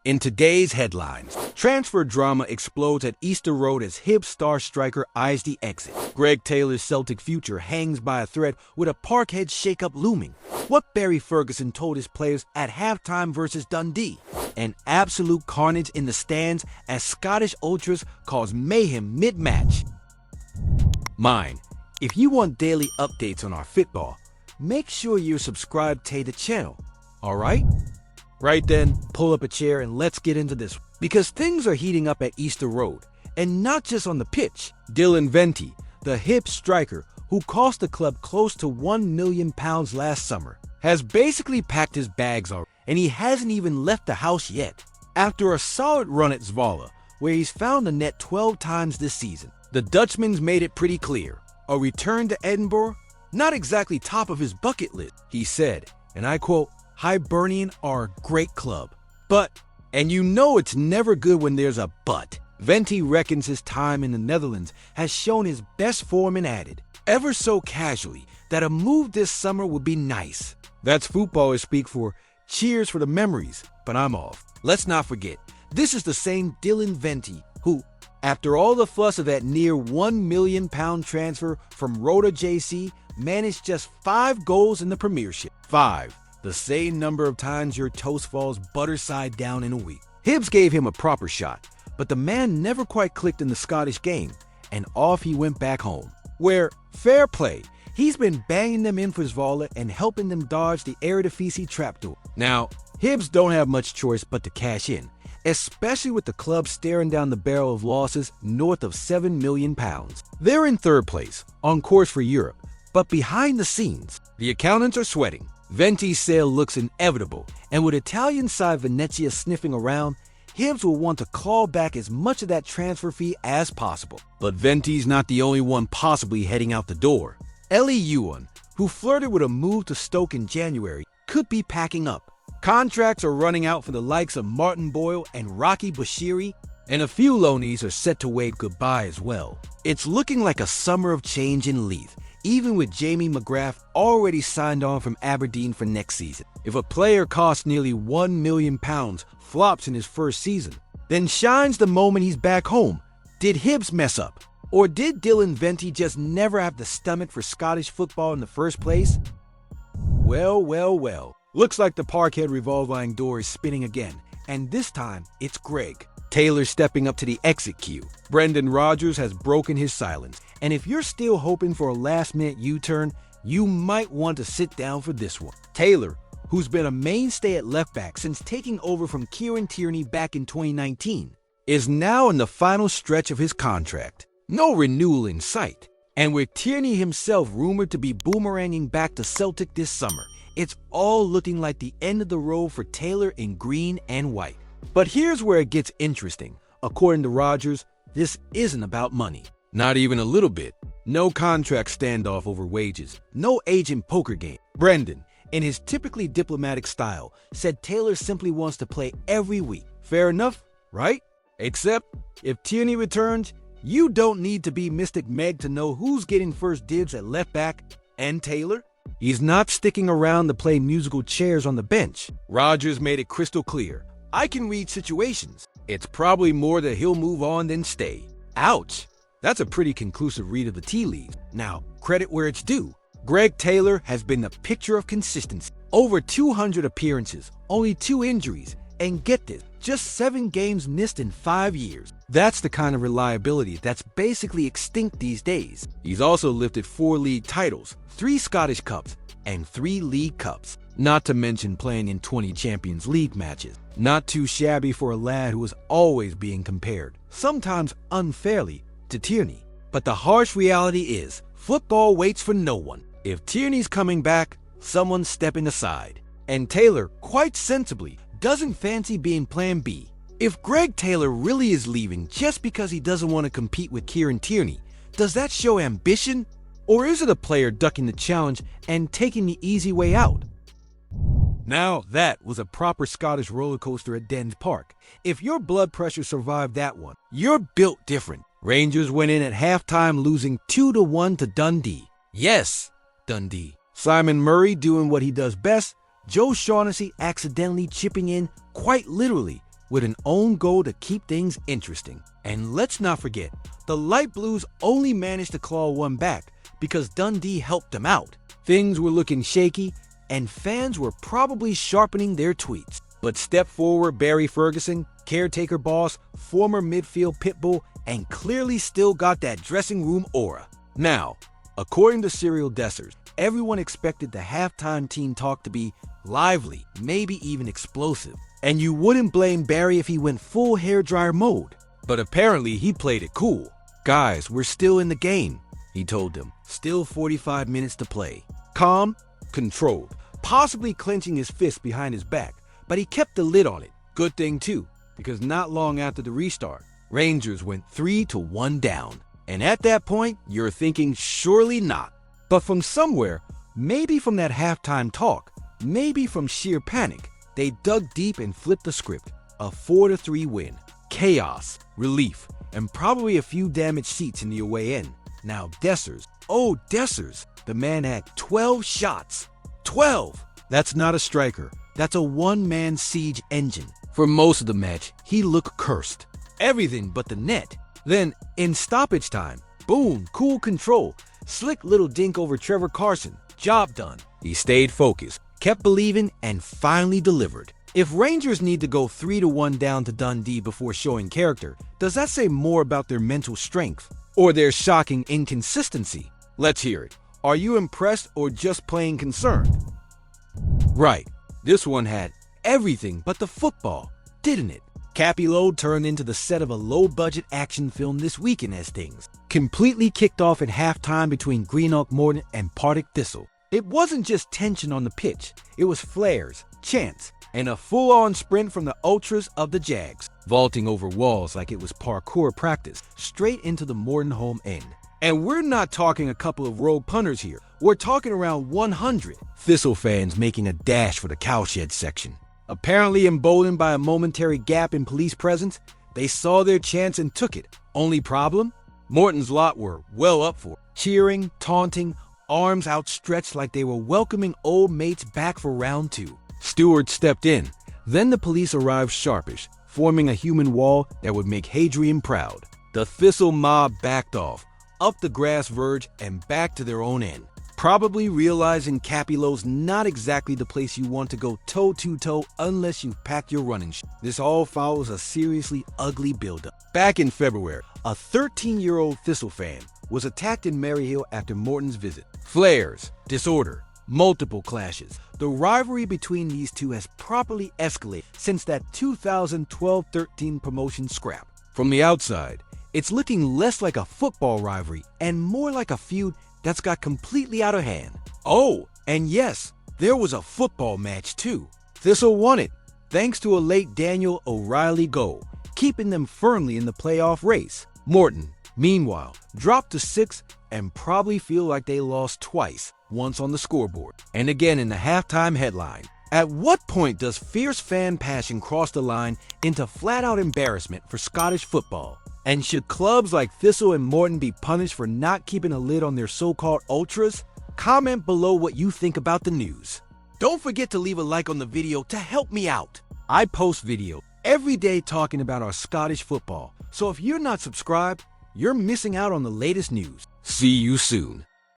In today's headlines, transfer drama explodes at Easter Road as Hibs star striker eyes the exit. Greg Taylor's Celtic future hangs by a thread with a Parkhead shakeup looming. What Barry Ferguson told his players at halftime versus Dundee. And absolute carnage in the stands as Scottish ultras cause mayhem mid-match. Mind, if you want daily updates on our football, make sure you're subscribed to the channel, alright? Right then, pull up a chair and let's get into this. Because things are heating up at Easter Road, and not just on the pitch. Vente, the Hibs striker who cost the club close to £1 million last summer, has basically packed his bags already, and he hasn't even left the house yet. After a solid run at Zwolle, where he's found the net 12 times this season, the Dutchman's made it pretty clear. A return to Edinburgh? Not exactly top of his bucket list, he said, and I quote, "Hibernian are a great club. But," and you know it's never good when there's a but, Vente reckons his time in the Netherlands has shown his best form and added, ever so casually, that a move this summer would be nice. That's footballers speak for cheers for the memories, but I'm off. Let's not forget, this is the same Vente who, after all the fuss of that near £1 million transfer from Roda JC, managed just 5 goals in the Premiership. 5. The same number of times your toast falls butter side down in a week. Hibs gave him a proper shot, but the man never quite clicked in the Scottish game, and off he went back home, where, fair play, he's been banging them in for Zwolle and helping them dodge the Eredivisie trapdoor. Now, Hibs don't have much choice but to cash in, especially with the club staring down the barrel of losses north of £7 million. They're in third place, on course for Europe, but behind the scenes, the accountants are sweating. Vente's sale looks inevitable, and with Italian side Venezia sniffing around, Hibs will want to claw back as much of that transfer fee as possible. But Vente's not the only one possibly heading out the door. Eli Ewan, who flirted with a move to Stoke in January, could be packing up. Contracts are running out for the likes of Martin Boyle and Rocky Bashiri, and a few loanees are set to wave goodbye as well. It's looking like a summer of change in Leith, even with Jamie McGrath already signed on from Aberdeen for next season. If a player costs nearly £1 million, flops in his first season, then shines the moment he's back home. Did Hibs mess up? Or did Vente just never have the stomach for Scottish football in the first place? Well. Looks like the Parkhead revolving door is spinning again, and this time it's Greg Taylor stepping up to the exit queue. Brendan Rodgers has broken his silence, and if you're still hoping for a last-minute U-turn, you might want to sit down for this one. Taylor, who's been a mainstay at left back since taking over from Kieran Tierney back in 2019, is now in the final stretch of his contract. No renewal in sight. And with Tierney himself rumored to be boomeranging back to Celtic this summer, it's all looking like the end of the road for Taylor in green and white. But here's where it gets interesting. According to Rodgers, this isn't about money. Not even a little bit. No contract standoff over wages. No agent poker game. Brendan, in his typically diplomatic style, said Taylor simply wants to play every week. Fair enough, right? Except, if Tierney returns, you don't need to be Mystic Meg to know who's getting first dibs at left back and Taylor. He's not sticking around to play musical chairs on the bench. Rodgers made it crystal clear. I can read situations. It's probably more that he'll move on than stay. Ouch. That's a pretty conclusive read of the tea leaves. Now, credit where it's due. Greg Taylor has been the picture of consistency. Over 200 appearances, only 2 injuries, and get this, just 7 games missed in 5 years. That's the kind of reliability that's basically extinct these days. He's also lifted 4 league titles, 3 Scottish Cups, and 3 League Cups. Not to mention playing in 20 Champions League matches. Not too shabby for a lad who is always being compared, sometimes unfairly, to Tierney. But the harsh reality is, football waits for no one. If Tierney's coming back, someone's stepping aside. And Taylor, quite sensibly, doesn't fancy being plan B. If Greg Taylor really is leaving just because he doesn't want to compete with Kieran Tierney, does that show ambition? Or is it a player ducking the challenge and taking the easy way out? Now that was a proper Scottish roller coaster at Dens Park. If your blood pressure survived that one, you're built different. Rangers went in at halftime losing 2-1 to Dundee. Yes, Dundee. Simon Murray doing what he does best, Joe Shaughnessy accidentally chipping in, quite literally, with an own goal to keep things interesting. And let's not forget, the Light Blues only managed to claw one back because Dundee helped them out. Things were looking shaky, and fans were probably sharpening their tweets. But step forward Barry Ferguson, caretaker boss, former midfield pitbull, and clearly still got that dressing room aura. Now, according to Serial Dessers, everyone expected the halftime team talk to be lively, maybe even explosive. And you wouldn't blame Barry if he went full hairdryer mode. But apparently he played it cool. Guys, we're still in the game, he told them. Still 45 minutes to play. Calm, controlled, possibly clenching his fist behind his back, but he kept the lid on it. Good thing too, because not long after the restart, Rangers went 3-1 down. And at that point, you're thinking surely not. But from somewhere, maybe from that halftime talk, maybe from sheer panic, they dug deep and flipped the script. A 4-3 win. Chaos, relief, and probably a few damaged seats in the away end. Now Dessers, the man had 12 shots. 12! That's not a striker. That's a one-man siege engine. For most of the match, he looked cursed. Everything but the net. Then, in stoppage time, boom, cool control. Slick little dink over Trevor Carson. Job done. He stayed focused, kept believing, and finally delivered. If Rangers need to go 3-1 down to Dundee before showing character, does that say more about their mental strength or their shocking inconsistency? Let's hear it. Are you impressed or just plain concerned? Right, this one had everything but the football, didn't it? Capillo turned into the set of a low-budget action film this weekend as things completely kicked off at halftime between Greenock Morton and Partick Thistle. It wasn't just tension on the pitch, it was flares, chants, and a full-on sprint from the ultras of the Jags, vaulting over walls like it was parkour practice, straight into the Morton home end. And we're not talking a couple of rogue punters here, we're talking around 100 Thistle fans making a dash for the cowshed section. Apparently emboldened by a momentary gap in police presence, they saw their chance and took it. Only problem? Morton's lot were well up for it. Cheering, taunting, arms outstretched like they were welcoming old mates back for round 2. Stewart stepped in. Then the police arrived sharpish, forming a human wall that would make Hadrian proud. The Thistle mob backed off, up the grass verge and back to their own end, probably realizing Capillo's not exactly the place you want to go toe-to-toe unless you've packed your running shoes. This all follows a seriously ugly buildup. Back in February, a 13-year-old Thistle fan was attacked in Maryhill after Morton's visit. Flares, disorder, multiple clashes. The rivalry between these two has properly escalated since that 2012-13 promotion scrap. From the outside, it's looking less like a football rivalry and more like a feud that's got completely out of hand. Oh, and yes, there was a football match too. Thistle won it, thanks to a late Daniel O'Reilly goal, keeping them firmly in the playoff race. Morton, meanwhile, dropped to 6th and probably feel like they lost twice, once on the scoreboard, and again in the halftime headline. At what point does fierce fan passion cross the line into flat-out embarrassment for Scottish football? And should clubs like Thistle and Morton be punished for not keeping a lid on their so-called ultras? Comment below what you think about the news. Don't forget to leave a like on the video to help me out. I post videos every day talking about our Scottish football, so if you're not subscribed, you're missing out on the latest news. See you soon.